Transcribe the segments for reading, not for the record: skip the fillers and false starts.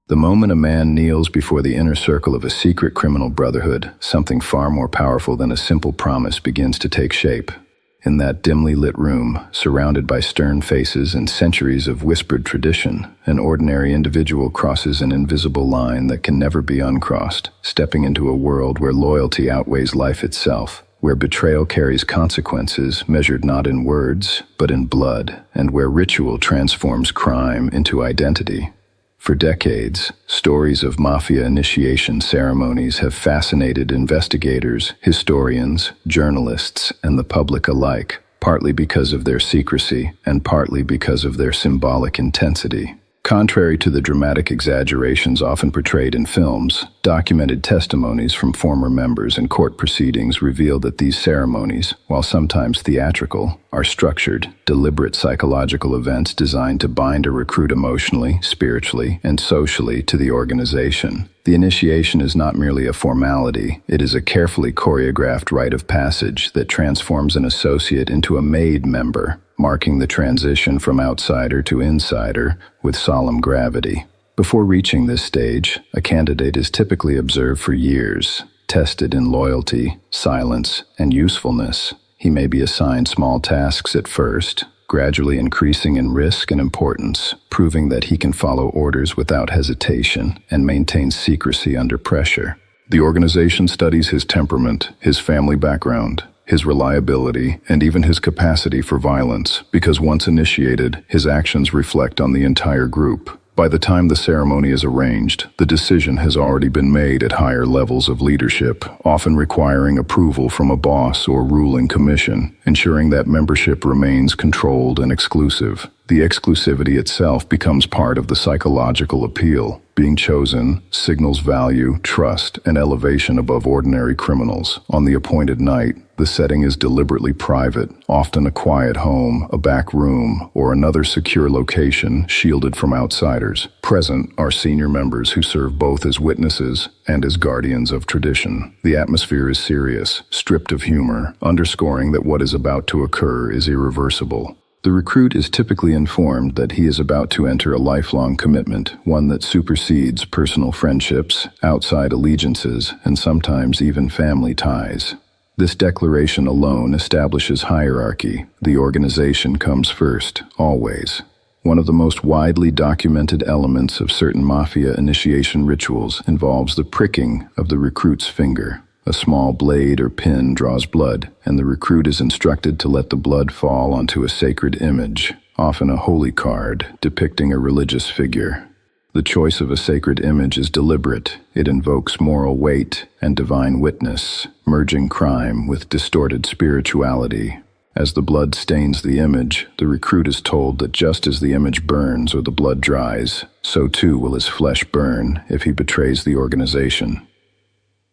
The moment a man kneels before the inner circle of a secret criminal brotherhood, something far more powerful than a simple promise begins to take shape. In that dimly lit room, surrounded by stern faces and centuries of whispered tradition, an ordinary individual crosses an invisible line that can never be uncrossed, stepping into a world where loyalty outweighs life itself, where betrayal carries consequences measured not in words, but in blood, and where ritual transforms crime into identity. For decades, stories of Mafia initiation ceremonies have fascinated investigators, historians, journalists, and the public alike, partly because of their secrecy and partly because of their symbolic intensity. Contrary to the dramatic exaggerations often portrayed in films, documented testimonies from former members and court proceedings reveal that these ceremonies, while sometimes theatrical, are structured, deliberate psychological events designed to bind a recruit emotionally, spiritually, and socially to the organization. The initiation is not merely a formality, it is a carefully choreographed rite of passage that transforms an associate into a made member, marking the transition from outsider to insider with solemn gravity. Before reaching this stage, a candidate is typically observed for years, tested in loyalty, silence, and usefulness. He may be assigned small tasks at first, gradually increasing in risk and importance, proving that he can follow orders without hesitation and maintain secrecy under pressure. The organization studies his temperament, his family background, his reliability, and even his capacity for violence, because once initiated, his actions reflect on the entire group. By the time the ceremony is arranged, the decision has already been made at higher levels of leadership, often requiring approval from a boss or ruling commission, ensuring that membership remains controlled and exclusive. The exclusivity itself becomes part of the psychological appeal. Being chosen signals value, trust, and elevation above ordinary criminals. On the appointed night, the setting is deliberately private, often a quiet home, a back room, or another secure location shielded from outsiders. Present are senior members who serve both as witnesses and as guardians of tradition. The atmosphere is serious, stripped of humor, underscoring that what is about to occur is irreversible. The recruit is typically informed that he is about to enter a lifelong commitment, one that supersedes personal friendships, outside allegiances, and sometimes even family ties. This declaration alone establishes hierarchy. The organization comes first, always. One of the most widely documented elements of certain Mafia initiation rituals involves the pricking of the recruit's finger. A small blade or pin draws blood, and the recruit is instructed to let the blood fall onto a sacred image, often a holy card depicting a religious figure. The choice of a sacred image is deliberate. It invokes moral weight and divine witness, merging crime with distorted spirituality. As the blood stains the image, the recruit is told that just as the image burns or the blood dries, so too will his flesh burn if he betrays the organization.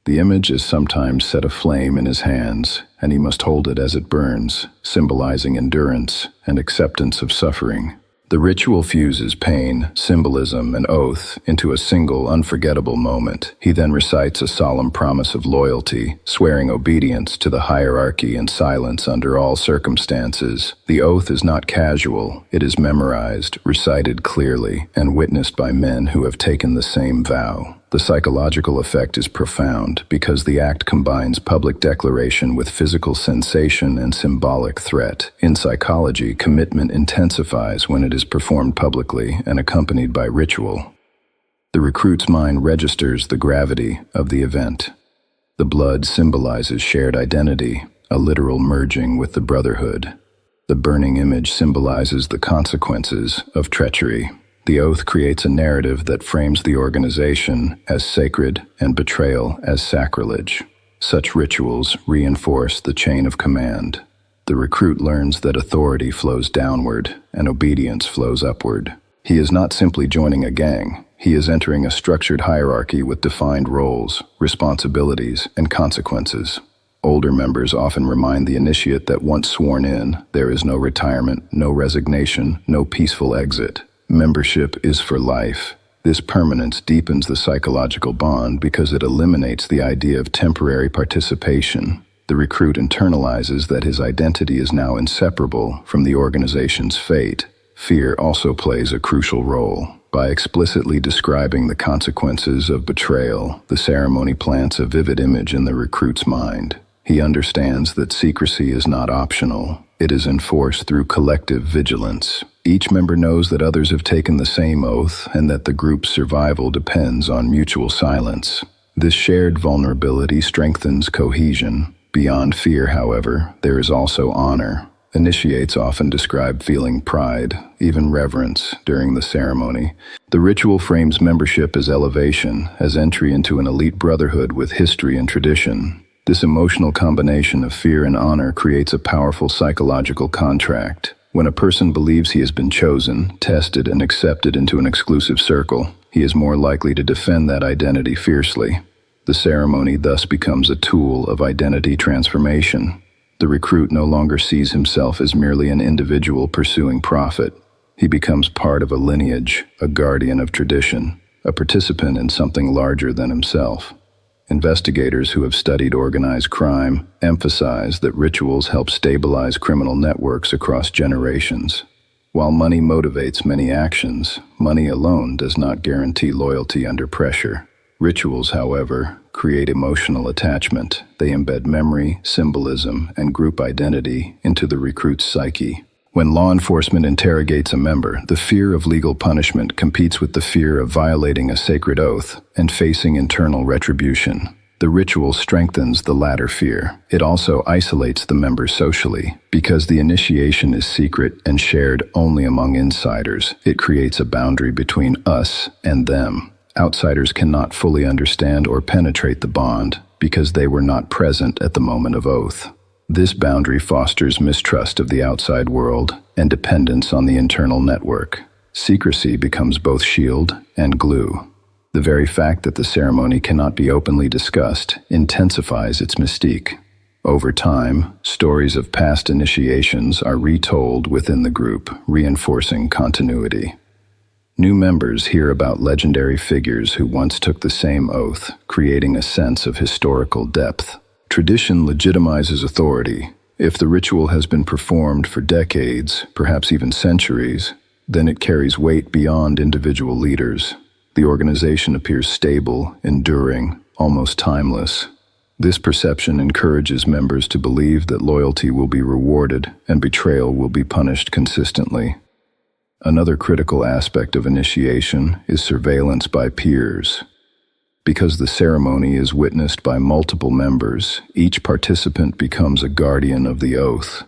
The image is sometimes set aflame in his hands, and he must hold it as it burns, symbolizing endurance and acceptance of suffering. The ritual fuses pain, symbolism, and oath into a single, unforgettable moment. He then recites a solemn promise of loyalty, swearing obedience to the hierarchy and silence under all circumstances. The oath is not casual. It is memorized, recited clearly, and witnessed by men who have taken the same vow. The psychological effect is profound because the act combines public declaration with physical sensation and symbolic threat. In psychology, commitment intensifies when it is performed publicly and accompanied by ritual. The recruit's mind registers the gravity of the event. The blood symbolizes shared identity, a literal merging with the brotherhood. The burning image symbolizes the consequences of treachery. The oath creates a narrative that frames the organization as sacred and betrayal as sacrilege. Such rituals reinforce the chain of command. The recruit learns that authority flows downward and obedience flows upward. He is not simply joining a gang. He is entering a structured hierarchy with defined roles, responsibilities, and consequences. Older members often remind the initiate that once sworn in, there is no retirement, no resignation, no peaceful exit. Membership is for life. This permanence deepens the psychological bond because it eliminates the idea of temporary participation. The recruit internalizes that his identity is now inseparable from the organization's fate. Fear also plays a crucial role. By explicitly describing the consequences of betrayal, the ceremony plants a vivid image in the recruit's mind. He understands that secrecy is not optional. It is enforced through collective vigilance. Each member knows that others have taken the same oath and that the group's survival depends on mutual silence. This shared vulnerability strengthens cohesion. Beyond fear, however, there is also honor. Initiates often describe feeling pride, even reverence, during the ceremony. The ritual frames membership as elevation, as entry into an elite brotherhood with history and tradition. This emotional combination of fear and honor creates a powerful psychological contract. When a person believes he has been chosen, tested, and accepted into an exclusive circle, he is more likely to defend that identity fiercely. The ceremony thus becomes a tool of identity transformation. The recruit no longer sees himself as merely an individual pursuing profit. He becomes part of a lineage, a guardian of tradition, a participant in something larger than himself. Investigators who have studied organized crime emphasize that rituals help stabilize criminal networks across generations. While money motivates many actions, money alone does not guarantee loyalty under pressure. Rituals, however, create emotional attachment. They embed memory, symbolism, and group identity into the recruit's psyche. When law enforcement interrogates a member, the fear of legal punishment competes with the fear of violating a sacred oath and facing internal retribution. The ritual strengthens the latter fear. It also isolates the member socially. Because the initiation is secret and shared only among insiders, it creates a boundary between us and them. Outsiders cannot fully understand or penetrate the bond because they were not present at the moment of oath. This boundary fosters mistrust of the outside world and dependence on the internal network. Secrecy becomes both shield and glue. The very fact that the ceremony cannot be openly discussed intensifies its mystique. Over time, stories of past initiations are retold within the group, reinforcing continuity. New members hear about legendary figures who once took the same oath, creating a sense of historical depth. Tradition legitimizes authority. If the ritual has been performed for decades, perhaps even centuries, then it carries weight beyond individual leaders. The organization appears stable, enduring, almost timeless. This perception encourages members to believe that loyalty will be rewarded and betrayal will be punished consistently. Another critical aspect of initiation is surveillance by peers. Because the ceremony is witnessed by multiple members, each participant becomes a guardian of the oath.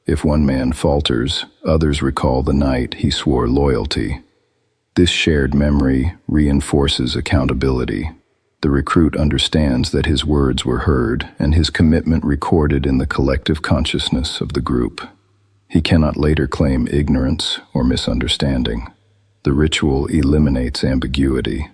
If one man falters, others recall the night he swore loyalty. This shared memory reinforces accountability. The recruit understands that his words were heard and his commitment recorded in the collective consciousness of the group. He cannot later claim ignorance or misunderstanding. The ritual eliminates ambiguity.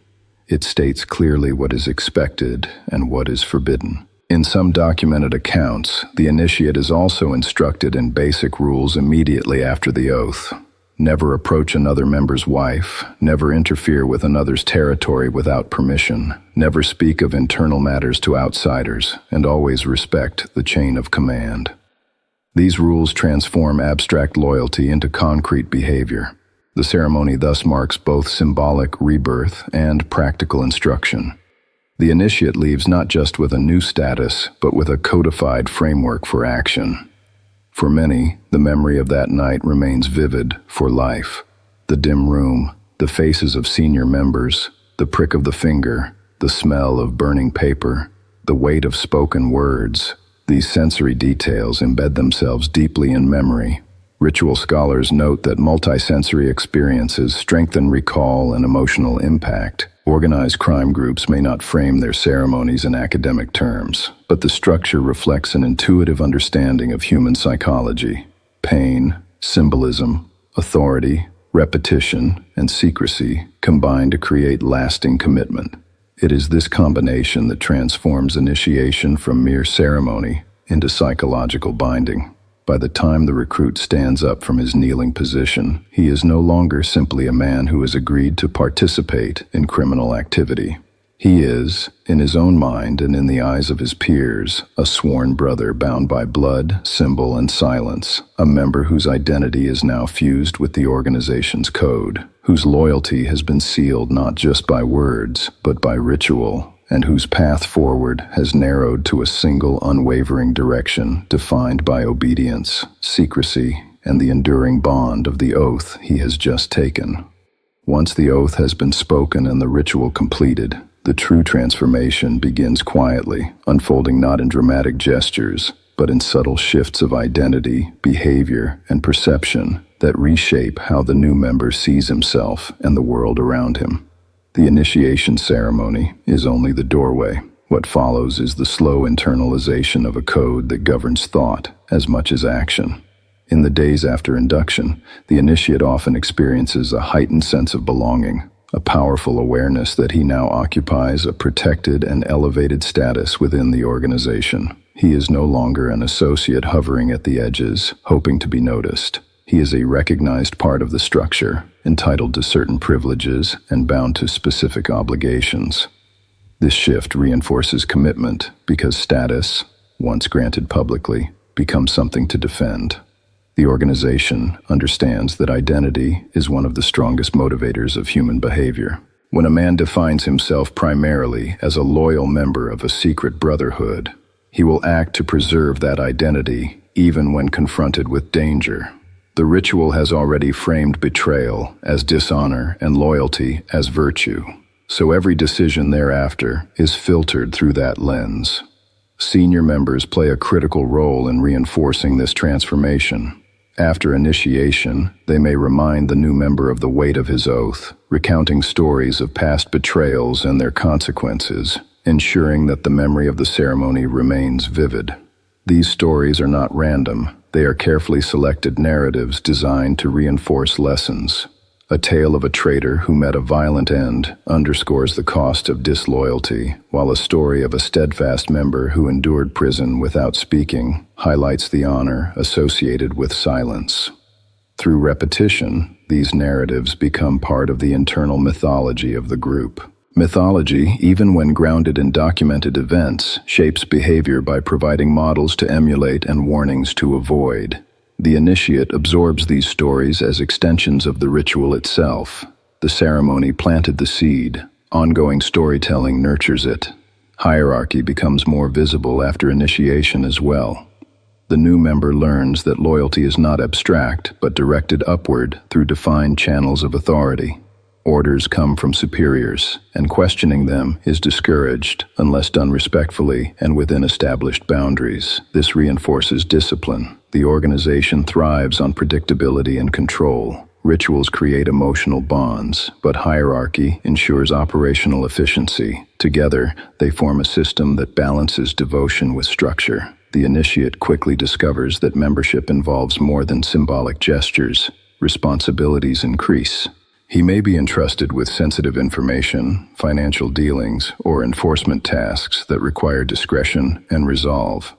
It states clearly what is expected and what is forbidden. In some documented accounts, the initiate is also instructed in basic rules immediately after the oath. Never approach another member's wife, never interfere with another's territory without permission, never speak of internal matters to outsiders, and always respect the chain of command. These rules transform abstract loyalty into concrete behavior. The ceremony thus marks both symbolic rebirth and practical instruction. The initiate leaves not just with a new status, but with a codified framework for action. For many, the memory of that night remains vivid for life. The dim room, the faces of senior members, the prick of the finger, the smell of burning paper, the weight of spoken words. These sensory details embed themselves deeply in memory. Ritual scholars note that multisensory experiences strengthen recall and emotional impact. Organized crime groups may not frame their ceremonies in academic terms, but the structure reflects an intuitive understanding of human psychology. Pain, symbolism, authority, repetition, and secrecy combine to create lasting commitment. It is this combination that transforms initiation from mere ceremony into psychological binding. By the time the recruit stands up from his kneeling position, he is no longer simply a man who has agreed to participate in criminal activity. He is, in his own mind and in the eyes of his peers, a sworn brother bound by blood, symbol, and silence, a member whose identity is now fused with the organization's code, whose loyalty has been sealed not just by words, but by ritual, and whose path forward has narrowed to a single unwavering direction defined by obedience, secrecy, and the enduring bond of the oath he has just taken. Once the oath has been spoken and the ritual completed, the true transformation begins quietly, unfolding not in dramatic gestures, but in subtle shifts of identity, behavior, and perception that reshape how the new member sees himself and the world around him. The initiation ceremony is only the doorway. What follows is the slow internalization of a code that governs thought as much as action. In the days after induction, the initiate often experiences a heightened sense of belonging, a powerful awareness that he now occupies a protected and elevated status within the organization. He is no longer an associate hovering at the edges, hoping to be noticed. He is a recognized part of the structure, entitled to certain privileges and bound to specific obligations. This shift reinforces commitment because status, once granted publicly, becomes something to defend. The organization understands that identity is one of the strongest motivators of human behavior. When a man defines himself primarily as a loyal member of a secret brotherhood, he will act to preserve that identity even when confronted with danger. The ritual has already framed betrayal as dishonor and loyalty as virtue, so every decision thereafter is filtered through that lens. Senior members play a critical role in reinforcing this transformation. After initiation, they may remind the new member of the weight of his oath, recounting stories of past betrayals and their consequences, ensuring that the memory of the ceremony remains vivid. These stories are not random. They are carefully selected narratives designed to reinforce lessons. A tale of a traitor who met a violent end underscores the cost of disloyalty, while a story of a steadfast member who endured prison without speaking highlights the honor associated with silence. Through repetition, these narratives become part of the internal mythology of the group. Mythology, even when grounded in documented events, shapes behavior by providing models to emulate and warnings to avoid. The initiate absorbs these stories as extensions of the ritual itself. The ceremony planted the seed. Ongoing storytelling nurtures it. Hierarchy becomes more visible after initiation as well. The new member learns that loyalty is not abstract, but directed upward through defined channels of authority. Orders come from superiors, and questioning them is discouraged unless done respectfully and within established boundaries. This reinforces discipline. The organization thrives on predictability and control. Rituals create emotional bonds, but hierarchy ensures operational efficiency. Together, they form a system that balances devotion with structure. The initiate quickly discovers that membership involves more than symbolic gestures. Responsibilities increase. He may be entrusted with sensitive information, financial dealings, or enforcement tasks that require discretion and resolve.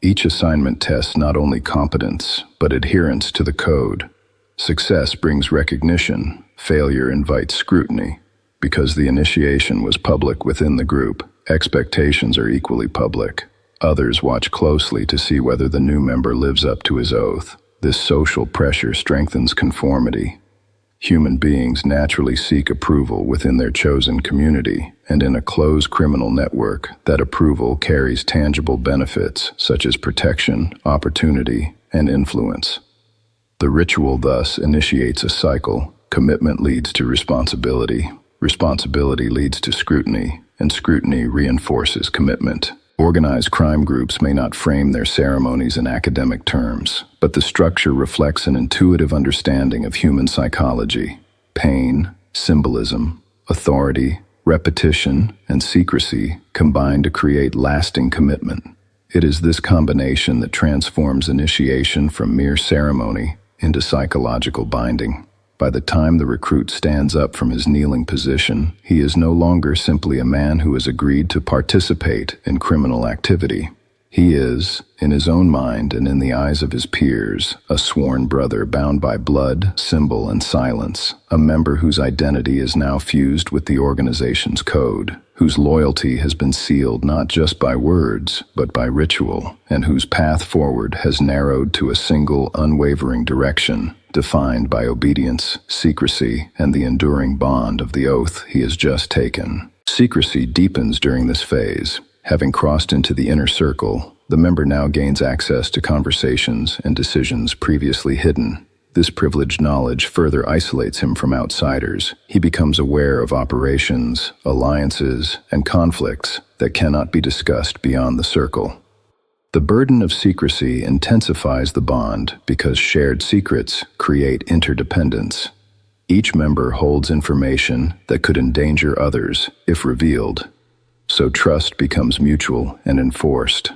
Each assignment tests not only competence, but adherence to the code. Success brings recognition, failure invites scrutiny. Because the initiation was public within the group, expectations are equally public. Others watch closely to see whether the new member lives up to his oath. This social pressure strengthens conformity. Human beings naturally seek approval within their chosen community, and in a closed criminal network, that approval carries tangible benefits such as protection, opportunity, and influence. The ritual thus initiates a cycle. Commitment leads to responsibility. Responsibility leads to scrutiny, and scrutiny reinforces commitment. Organized crime groups may not frame their ceremonies in academic terms, but the structure reflects an intuitive understanding of human psychology. Pain, symbolism, authority, repetition, and secrecy combine to create lasting commitment. It is this combination that transforms initiation from mere ceremony into psychological binding. By the time the recruit stands up from his kneeling position, he is no longer simply a man who has agreed to participate in criminal activity. He is, in his own mind and in the eyes of his peers, a sworn brother bound by blood, symbol, and silence, a member whose identity is now fused with the organization's code, whose loyalty has been sealed not just by words, but by ritual, and whose path forward has narrowed to a single, unwavering direction, defined by obedience, secrecy, and the enduring bond of the oath he has just taken. Secrecy deepens during this phase. Having crossed into the inner circle, the member now gains access to conversations and decisions previously hidden. This privileged knowledge further isolates him from outsiders. He becomes aware of operations, alliances, and conflicts that cannot be discussed beyond the circle. The burden of secrecy intensifies the bond because shared secrets create interdependence. Each member holds information that could endanger others if revealed. So trust becomes mutual and enforced.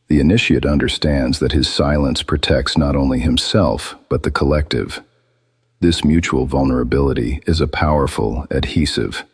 The initiate understands that his silence protects not only himself, but the collective. This mutual vulnerability is a powerful adhesive.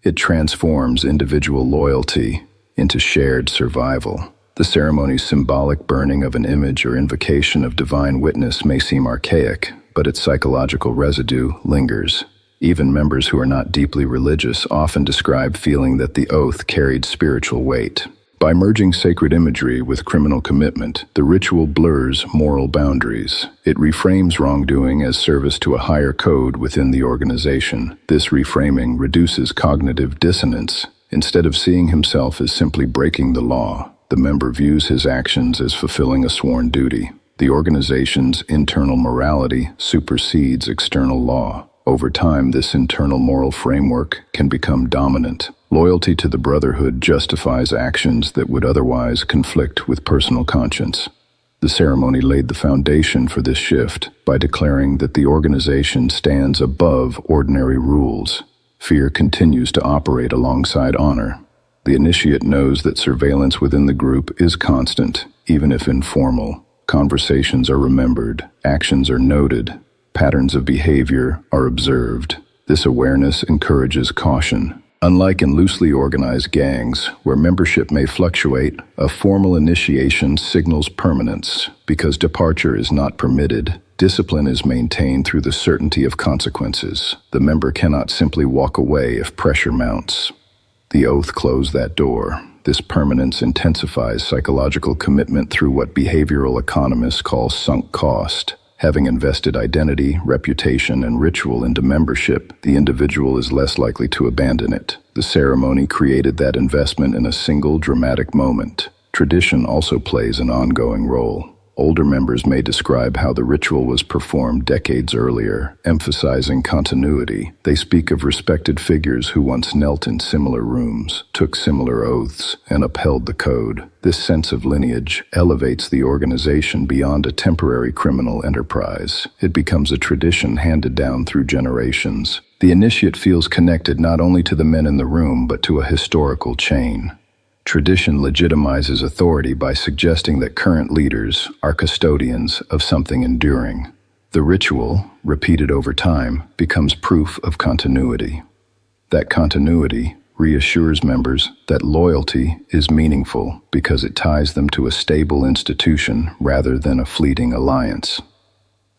It transforms individual loyalty into shared survival. The ceremony's symbolic burning of an image or invocation of divine witness may seem archaic, but its psychological residue lingers. Even members who are not deeply religious often describe feeling that the oath carried spiritual weight. By merging sacred imagery with criminal commitment, the ritual blurs moral boundaries. It reframes wrongdoing as service to a higher code within the organization. This reframing reduces cognitive dissonance. Instead of seeing himself as simply breaking the law, the member views his actions as fulfilling a sworn duty. The organization's internal morality supersedes external law. Over time, this internal moral framework can become dominant. Loyalty to the brotherhood justifies actions that would otherwise conflict with personal conscience. The ceremony laid the foundation for this shift by declaring that the organization stands above ordinary rules. Fear continues to operate alongside honor. The initiate knows that surveillance within the group is constant, even if informal. Conversations are remembered, actions are noted, patterns of behavior are observed. This awareness encourages caution. Unlike in loosely organized gangs, where membership may fluctuate, a formal initiation signals permanence. Because departure is not permitted, discipline is maintained through the certainty of consequences. The member cannot simply walk away if pressure mounts. The oath closed that door. This permanence intensifies psychological commitment through what behavioral economists call sunk cost. Having invested identity, reputation, and ritual into membership, the individual is less likely to abandon it. The ceremony created that investment in a single dramatic moment. Tradition also plays an ongoing role. Older members may describe how the ritual was performed decades earlier, emphasizing continuity. They speak of respected figures who once knelt in similar rooms, took similar oaths, and upheld the code. This sense of lineage elevates the organization beyond a temporary criminal enterprise. It becomes a tradition handed down through generations. The initiate feels connected not only to the men in the room, but to a historical chain. Tradition legitimizes authority by suggesting that current leaders are custodians of something enduring. The ritual, repeated over time, becomes proof of continuity. That continuity reassures members that loyalty is meaningful because it ties them to a stable institution rather than a fleeting alliance.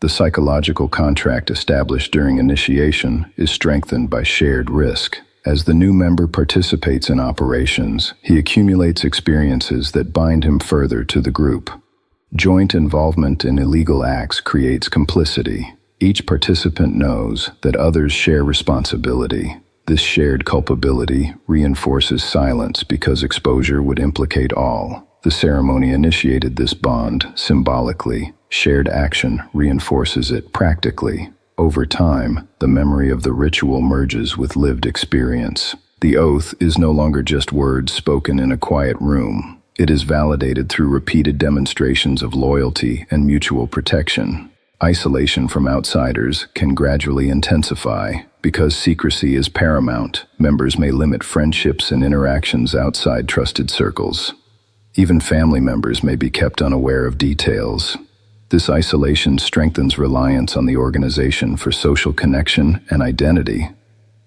The psychological contract established during initiation is strengthened by shared risk. As the new member participates in operations, he accumulates experiences that bind him further to the group. Joint involvement in illegal acts creates complicity. Each participant knows that others share responsibility. This shared culpability reinforces silence because exposure would implicate all. The ceremony initiated this bond symbolically. Shared action reinforces it practically. Over time, the memory of the ritual merges with lived experience. The oath is no longer just words spoken in a quiet room. It is validated through repeated demonstrations of loyalty and mutual protection. Isolation from outsiders can gradually intensify. Because secrecy is paramount, members may limit friendships and interactions outside trusted circles. Even family members may be kept unaware of details. This isolation strengthens reliance on the organization for social connection and identity.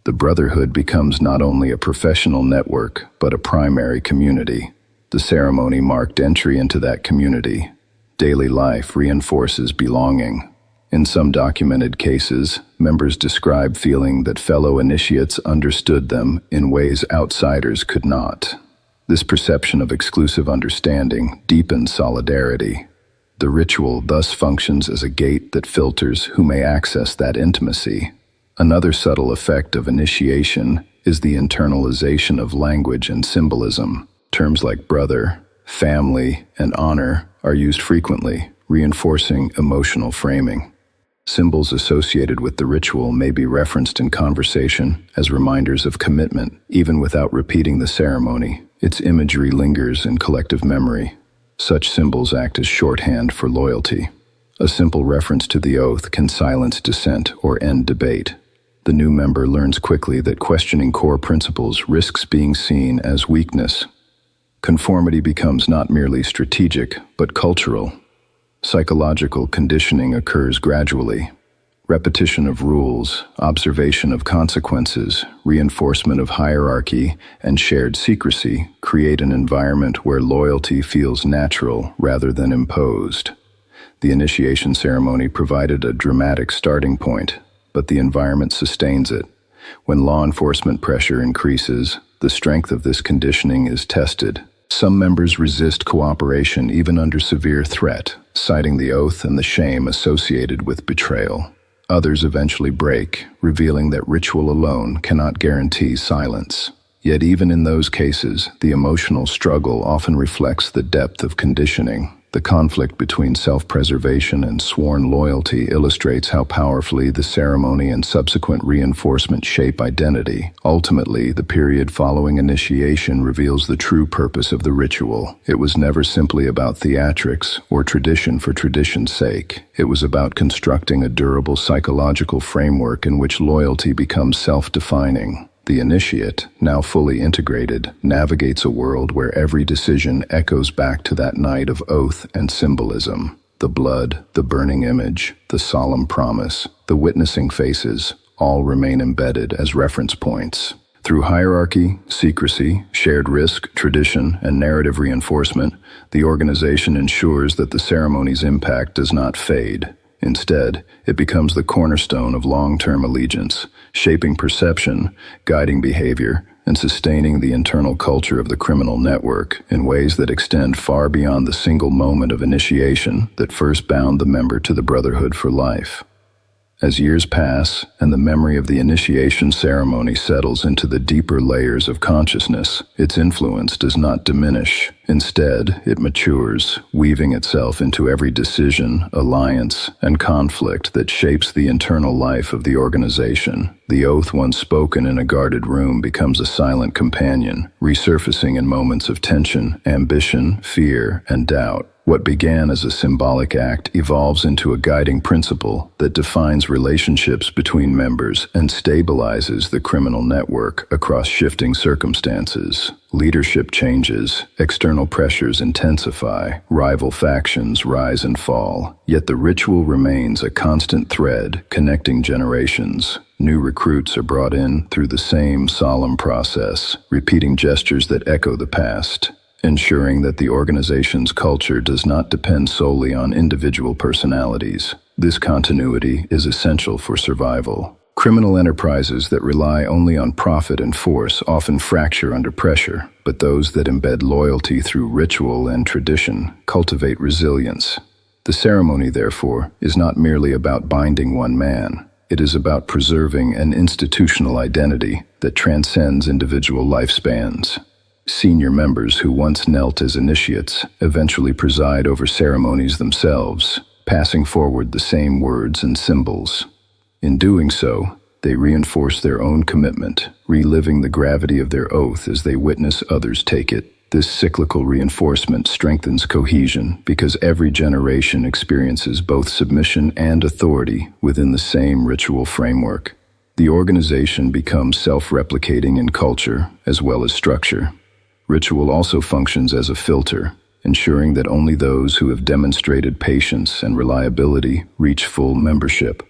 The brotherhood becomes not only a professional network, but a primary community. The ceremony marked entry into that community. Daily life reinforces belonging. In some documented cases, members describe feeling that fellow initiates understood them in ways outsiders could not. This perception of exclusive understanding deepens solidarity. The ritual thus functions as a gate that filters who may access that intimacy. Another subtle effect of initiation is the internalization of language and symbolism. Terms like brother, family, and honor are used frequently, reinforcing emotional framing. Symbols associated with the ritual may be referenced in conversation as reminders of commitment, even without repeating the ceremony. Its imagery lingers in collective memory. Such symbols act as shorthand for loyalty. A simple reference to the oath can silence dissent or end debate. The new member learns quickly that questioning core principles risks being seen as weakness. Conformity becomes not merely strategic, but cultural. Psychological conditioning occurs gradually. Repetition of rules, observation of consequences, reinforcement of hierarchy, and shared secrecy create an environment where loyalty feels natural rather than imposed. The initiation ceremony provided a dramatic starting point, but the environment sustains it. When law enforcement pressure increases, the strength of this conditioning is tested. Some members resist cooperation even under severe threat, citing the oath and the shame associated with betrayal. Others eventually break, revealing that ritual alone cannot guarantee silence. Yet even in those cases, the emotional struggle often reflects the depth of conditioning. The conflict between self-preservation and sworn loyalty illustrates how powerfully the ceremony and subsequent reinforcement shape identity. Ultimately, the period following initiation reveals the true purpose of the ritual. It was never simply about theatrics or tradition for tradition's sake. It was about constructing a durable psychological framework in which loyalty becomes self-defining. The initiate, now fully integrated, navigates a world where every decision echoes back to that night of oath and symbolism. The blood, the burning image, the solemn promise, the witnessing faces, all remain embedded as reference points. Through hierarchy, secrecy, shared risk, tradition, and narrative reinforcement, the organization ensures that the ceremony's impact does not fade. Instead, it becomes the cornerstone of long-term allegiance, shaping perception, guiding behavior, and sustaining the internal culture of the criminal network in ways that extend far beyond the single moment of initiation that first bound the member to the brotherhood for life. As years pass and the memory of the initiation ceremony settles into the deeper layers of consciousness, its influence does not diminish. Instead, it matures, weaving itself into every decision, alliance, and conflict that shapes the internal life of the organization. The oath once spoken in a guarded room becomes a silent companion, resurfacing in moments of tension, ambition, fear, and doubt. What began as a symbolic act evolves into a guiding principle that defines relationships between members and stabilizes the criminal network across shifting circumstances. Leadership changes, external pressures intensify, rival factions rise and fall, yet the ritual remains a constant thread connecting generations. New recruits are brought in through the same solemn process, repeating gestures that echo the past, ensuring that the organization's culture does not depend solely on individual personalities. This continuity is essential for survival. Criminal enterprises that rely only on profit and force often fracture under pressure, but those that embed loyalty through ritual and tradition cultivate resilience. The ceremony, therefore, is not merely about binding one man. It is about preserving an institutional identity that transcends individual lifespans. Senior members who once knelt as initiates eventually preside over ceremonies themselves, passing forward the same words and symbols. In doing so, they reinforce their own commitment, reliving the gravity of their oath as they witness others take it. This cyclical reinforcement strengthens cohesion because every generation experiences both submission and authority within the same ritual framework. The organization becomes self-replicating in culture as well as structure. Ritual also functions as a filter, ensuring that only those who have demonstrated patience and reliability reach full membership.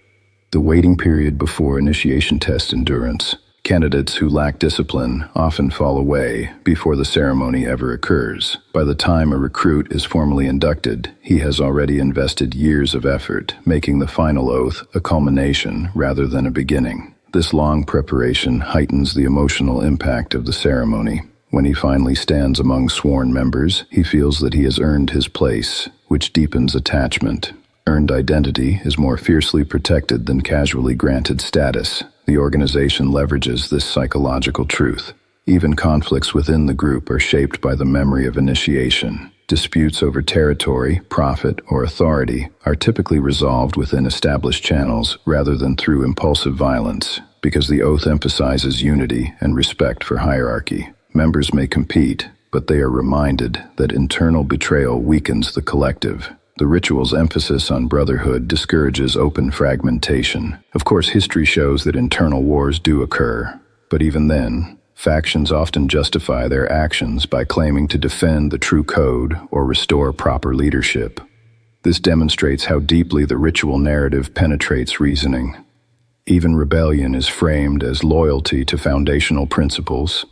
The waiting period before initiation tests endurance, Candidates who lack discipline often fall away before the ceremony ever occurs. By the time a recruit is formally inducted, he has already invested years of effort, making the final oath a culmination rather than a beginning. This long preparation heightens the emotional impact of the ceremony. When he finally stands among sworn members, he feels that he has earned his place, which deepens attachment. Earned identity is more fiercely protected than casually granted status. The organization leverages this psychological truth. Even conflicts within the group are shaped by the memory of initiation. Disputes over territory, profit, or authority are typically resolved within established channels rather than through impulsive violence, because the oath emphasizes unity and respect for hierarchy. Members may compete, but they are reminded that internal betrayal weakens the collective. The ritual's emphasis on brotherhood discourages open fragmentation. Of course, history shows that internal wars do occur, but even then, factions often justify their actions by claiming to defend the true code or restore proper leadership. This demonstrates how deeply the ritual narrative penetrates reasoning. Even rebellion is framed as loyalty to foundational principles.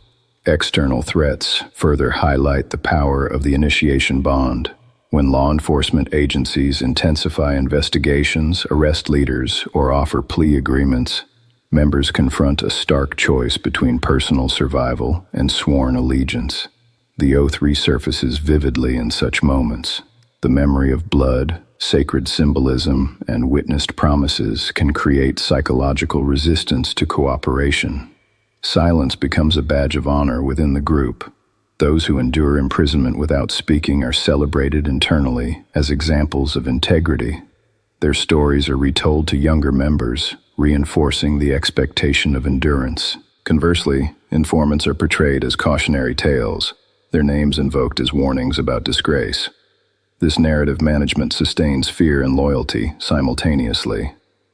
External threats further highlight the power of the initiation bond. When law enforcement agencies intensify investigations, arrest leaders, or offer plea agreements, members confront a stark choice between personal survival and sworn allegiance. The oath resurfaces vividly in such moments. The memory of blood, sacred symbolism, and witnessed promises can create psychological resistance to cooperation. Silence becomes a badge of honor within the group. Those who endure imprisonment without speaking are celebrated internally as examples of integrity. Their stories are retold to younger members, reinforcing the expectation of endurance. Conversely, informants are portrayed as cautionary tales, their names invoked as warnings about disgrace. This narrative management sustains fear and loyalty simultaneously.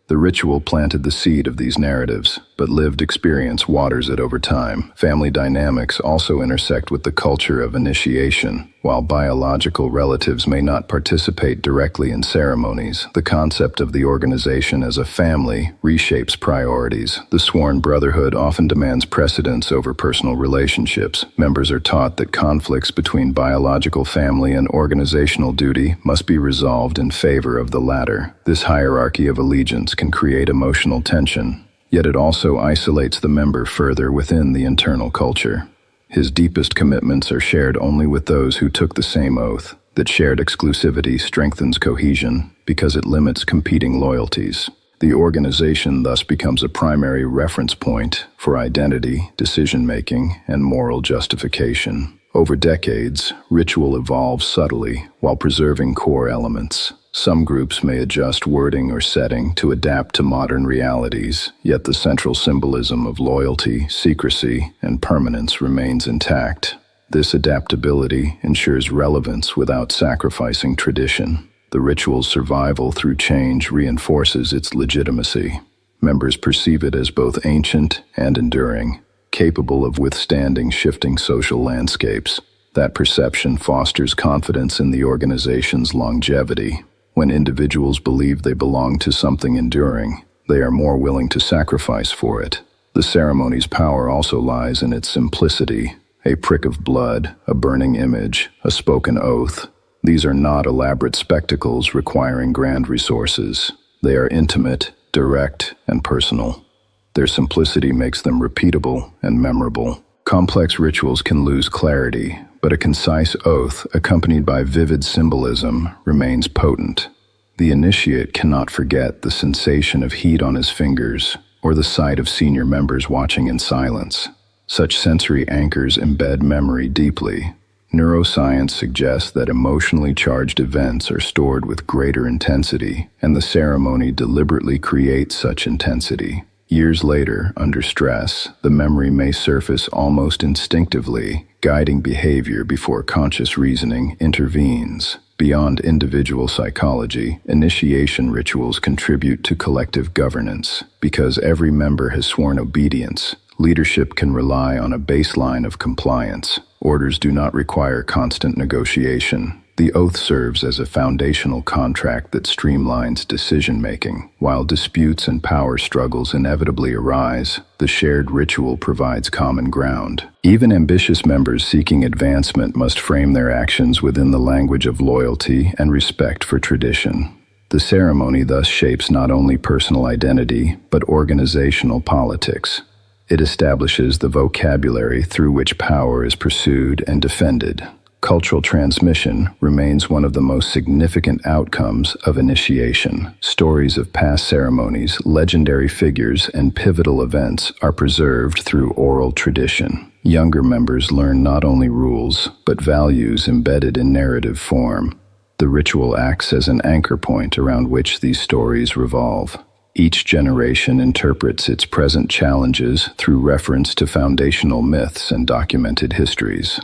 The ritual planted the seed of these narratives, but lived experience waters it over time. Family dynamics also intersect with the culture of initiation. While biological relatives may not participate directly in ceremonies, the concept of the organization as a family reshapes priorities. The sworn brotherhood often demands precedence over personal relationships. Members are taught that conflicts between biological family and organizational duty must be resolved in favor of the latter. This hierarchy of allegiance can create emotional tension, yet it also isolates the member further within the internal culture. His deepest commitments are shared only with those who took the same oath. That shared exclusivity strengthens cohesion because it limits competing loyalties. The organization thus becomes a primary reference point for identity, decision-making, and moral justification. Over decades, ritual evolves subtly while preserving core elements. Some groups may adjust wording or setting to adapt to modern realities, yet the central symbolism of loyalty, secrecy, and permanence remains intact. This adaptability ensures relevance without sacrificing tradition. The ritual's survival through change reinforces its legitimacy. Members perceive it as both ancient and enduring, capable of withstanding shifting social landscapes. That perception fosters confidence in the organization's longevity. When individuals believe they belong to something enduring, they are more willing to sacrifice for it. The ceremony's power also lies in its simplicity. A prick of blood, a burning image, a spoken oath. These are not elaborate spectacles requiring grand resources. They are intimate, direct, and personal. Their simplicity makes them repeatable and memorable. Complex rituals can lose clarity, but a concise oath, accompanied by vivid symbolism, remains potent. The initiate cannot forget the sensation of heat on his fingers, or the sight of senior members watching in silence. Such sensory anchors embed memory deeply. Neuroscience suggests that emotionally charged events are stored with greater intensity, and the ceremony deliberately creates such intensity. Years later, under stress, the memory may surface almost instinctively, guiding behavior before conscious reasoning intervenes. Beyond individual psychology, initiation rituals contribute to collective governance. Because every member has sworn obedience, leadership can rely on a baseline of compliance. Orders do not require constant negotiation. The oath serves as a foundational contract that streamlines decision-making. While disputes and power struggles inevitably arise, the shared ritual provides common ground. Even ambitious members seeking advancement must frame their actions within the language of loyalty and respect for tradition. The ceremony thus shapes not only personal identity, but organizational politics. It establishes the vocabulary through which power is pursued and defended. Cultural transmission remains one of the most significant outcomes of initiation. Stories of past ceremonies, legendary figures, and pivotal events are preserved through oral tradition. Younger members learn not only rules, but values embedded in narrative form. The ritual acts as an anchor point around which these stories revolve. Each generation interprets its present challenges through reference to foundational myths and documented histories.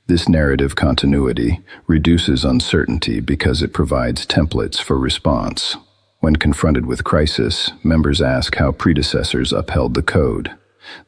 This narrative continuity reduces uncertainty because it provides templates for response. When confronted with crisis, members ask how predecessors upheld the code.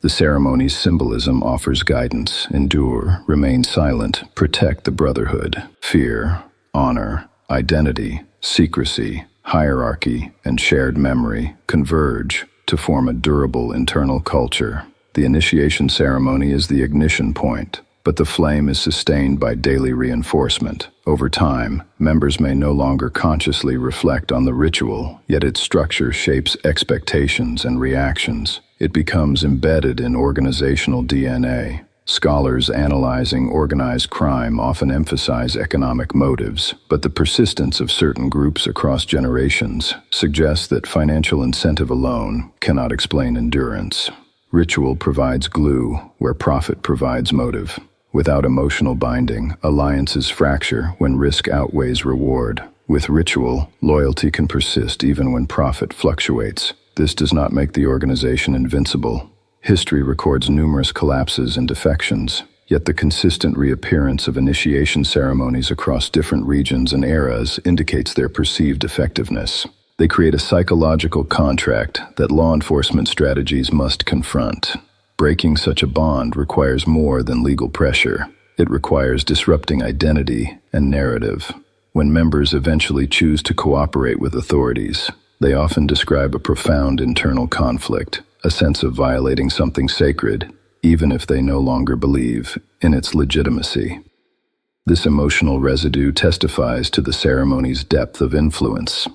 The ceremony's symbolism offers guidance: endure, remain silent, protect the brotherhood. Fear, honor, identity, secrecy, hierarchy, and shared memory converge to form a durable internal culture. The initiation ceremony is the ignition point, but the flame is sustained by daily reinforcement. Over time, members may no longer consciously reflect on the ritual, yet its structure shapes expectations and reactions. It becomes embedded in organizational DNA. Scholars analyzing organized crime often emphasize economic motives, but the persistence of certain groups across generations suggests that financial incentive alone cannot explain endurance. Ritual provides glue where profit provides motive. Without emotional binding, alliances fracture when risk outweighs reward. With ritual, loyalty can persist even when profit fluctuates. This does not make the organization invincible. History records numerous collapses and defections, yet the consistent reappearance of initiation ceremonies across different regions and eras indicates their perceived effectiveness. They create a psychological contract that law enforcement strategies must confront. Breaking such a bond requires more than legal pressure. It requires disrupting identity and narrative. When members eventually choose to cooperate with authorities, they often describe a profound internal conflict, a sense of violating something sacred, even if they no longer believe in its legitimacy. This emotional residue testifies to the ceremony's depth of influence.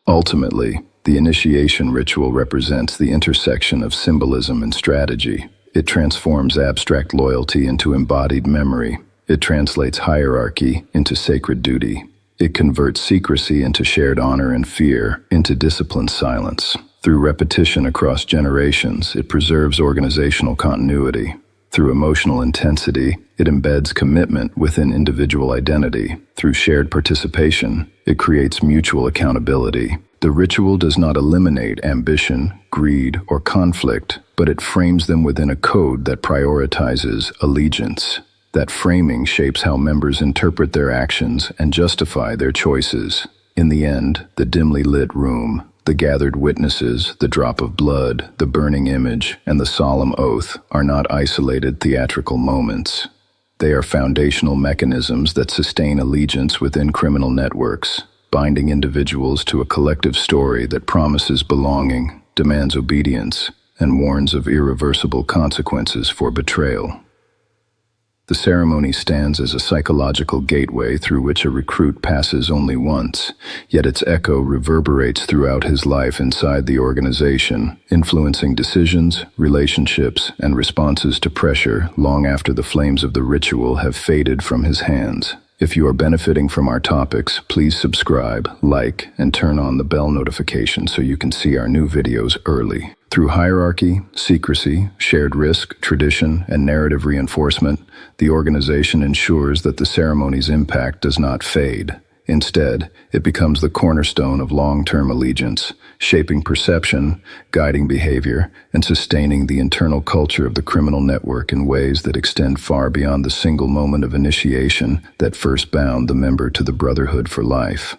Ultimately, the initiation ritual represents the intersection of symbolism and strategy. It transforms abstract loyalty into embodied memory. It translates hierarchy into sacred duty. It converts secrecy into shared honor and fear into disciplined silence. Through repetition across generations, it preserves organizational continuity. Through emotional intensity, it embeds commitment within individual identity. Through shared participation, it creates mutual accountability. The ritual does not eliminate ambition, greed, or conflict, but it frames them within a code that prioritizes allegiance. That framing shapes how members interpret their actions and justify their choices. In the end, the dimly lit room, the gathered witnesses, the drop of blood, the burning image, and the solemn oath are not isolated theatrical moments. They are foundational mechanisms that sustain allegiance within criminal networks, binding individuals to a collective story that promises belonging, demands obedience, and warns of irreversible consequences for betrayal. The ceremony stands as a psychological gateway through which a recruit passes only once, yet its echo reverberates throughout his life inside the organization, influencing decisions, relationships, and responses to pressure long after the flames of the ritual have faded from his hands. If you are benefiting from our topics, please subscribe, like, and turn on the bell notification so you can see our new videos early. Through hierarchy, secrecy, shared risk, tradition, and narrative reinforcement, the organization ensures that the ceremony's impact does not fade. Instead, it becomes the cornerstone of long-term allegiance, shaping perception, guiding behavior, and sustaining the internal culture of the criminal network in ways that extend far beyond the single moment of initiation that first bound the member to the brotherhood for life.